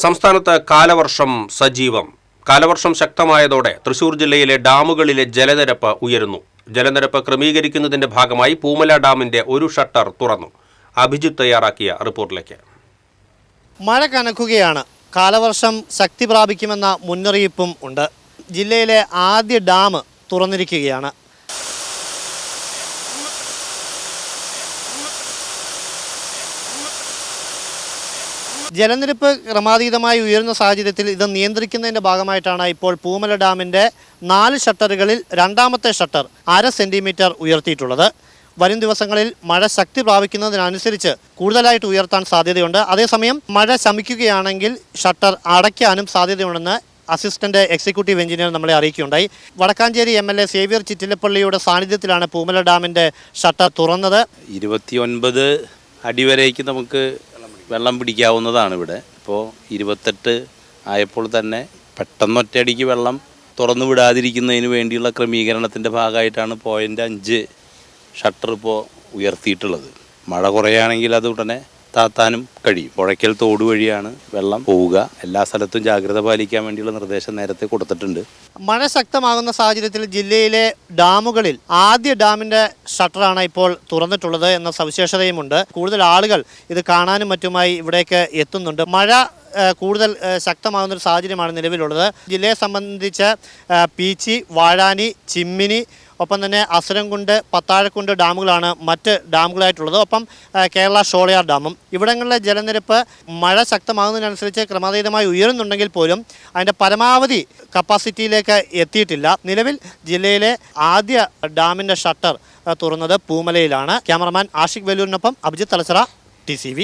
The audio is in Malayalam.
സംസ്ഥാനത്ത് കാലവർഷം സജീവം. കാലവർഷം ശക്തമായതോടെ തൃശൂർ ജില്ലയിലെ ഡാമുകളിലെ ജലനിരപ്പ് ഉയരുന്നു. ജലനിരപ്പ് ക്രമീകരിക്കുന്നതിന്റെ ഭാഗമായി പൂമല ഡാമിന്റെ ഒരു ഷട്ടർ തുറന്നു. അഭിജിത്ത് തയ്യാറാക്കിയ റിപ്പോർട്ടിലേക്ക്. മഴ കനക്കുകയാണ്. കാലവർഷം ശക്തി പ്രാപിക്കുമെന്ന മുന്നറിയിപ്പും ഉണ്ട്. ജില്ലയിലെ ആദ്യ ഡാം തുറന്നിരിക്കുകയാണ്. ജലനിരപ്പ് ക്രമാതീതമായി ഉയരുന്ന സാഹചര്യത്തിൽ ഇത് നിയന്ത്രിക്കുന്നതിൻ്റെ ഭാഗമായിട്ടാണ് ഇപ്പോൾ പൂമല ഡാമിൻ്റെ 4 ഷട്ടറുകളിൽ രണ്ടാമത്തെ ഷട്ടർ 1/2 സെൻറ്റിമീറ്റർ ഉയർത്തിയിട്ടുള്ളത്. വരും ദിവസങ്ങളിൽ മഴ ശക്തി പ്രാപിക്കുന്നതിനനുസരിച്ച് കൂടുതലായിട്ട് ഉയർത്താൻ സാധ്യതയുണ്ട്. അതേസമയം മഴ ശമിക്കുകയാണെങ്കിൽ ഷട്ടർ അടയ്ക്കാനും സാധ്യതയുണ്ടെന്ന് അസിസ്റ്റന്റ് എക്സിക്യൂട്ടീവ് എഞ്ചിനീയർ നമ്മളെ അറിയിക്കുകയുണ്ടായി. വടക്കാഞ്ചേരി MLA സേവ്യർ ചിറ്റിലപ്പള്ളിയുടെ സാന്നിധ്യത്തിലാണ് പൂമല ഡാമിൻ്റെ ഷട്ടർ തുറന്നത്. 29 അടി വരേക്ക് നമുക്ക് വെള്ളം പിടിക്കാവുന്നതാണ്. ഇവിടെ ഇപ്പോൾ 28 ആയപ്പോൾ തന്നെ പെട്ടെന്ന് ഒറ്റയടിക്ക് വെള്ളം തുറന്നു വിടാതിരിക്കുന്നതിന് വേണ്ടിയുള്ള ക്രമീകരണത്തിൻ്റെ ഭാഗമായിട്ടാണ് 0.5 ഷട്ടർ ഇപ്പോൾ ഉയർത്തിയിട്ടുള്ളത്. മഴ കുറയുകയാണെങ്കിൽ അത് ഉടനെ താത്താനും കഴിയും. പുഴയ്ക്കൽ തോട് വഴിയാണ് വെള്ളം പോവുക. എല്ലാ സ്ഥലത്തും ജാഗ്രത പാലിക്കാൻ വേണ്ടിയുള്ള നിർദ്ദേശം നേരത്തെ കൊടുത്തിട്ടുണ്ട്. മഴ ശക്തമാകുന്ന സാഹചര്യത്തിൽ ജില്ലയിലെ ഡാമുകളിൽ ആദ്യ ഡാമിൻ്റെ ഷട്ടറാണ് ഇപ്പോൾ തുറന്നിട്ടുള്ളത് എന്ന സവിശേഷതയുമുണ്ട്. കൂടുതൽ ആളുകൾ ഇത് കാണാനും മറ്റുമായി ഇവിടേക്ക് എത്തുന്നുണ്ട്. മഴ കൂടുതൽ ശക്തമാകുന്നൊരു സാഹചര്യമാണ് നിലവിലുള്ളത്. ജില്ലയെ സംബന്ധിച്ച് പീച്ചി, വാഴാനി, ചിമ്മിനി, ഒപ്പം തന്നെ അസുരംകുണ്ട്, പത്താഴക്കുണ്ട് ഡാമുകളാണ് മറ്റ് ഡാമുകളായിട്ടുള്ളത്. ഒപ്പം കേരള ഷോളയാർ ഡാമും. ഇവിടങ്ങളിലെ ജലനിരപ്പ് മഴ ശക്തമാകുന്നതിനനുസരിച്ച് ക്രമാതീതമായി ഉയരുന്നുണ്ടെങ്കിൽ പോലും അതിൻ്റെ പരമാവധി കപ്പാസിറ്റിയിലേക്ക് എത്തിയിട്ടില്ല. നിലവിൽ ജില്ലയിലെ ആദ്യ ഡാമിൻ്റെ ഷട്ടർ തുറന്നത് പൂമലയിലാണ്. ക്യാമറമാൻ ആഷിഖ് വെല്ലൂരിനൊപ്പം അഭിജിത്ത് തലച്ചറ, TCV.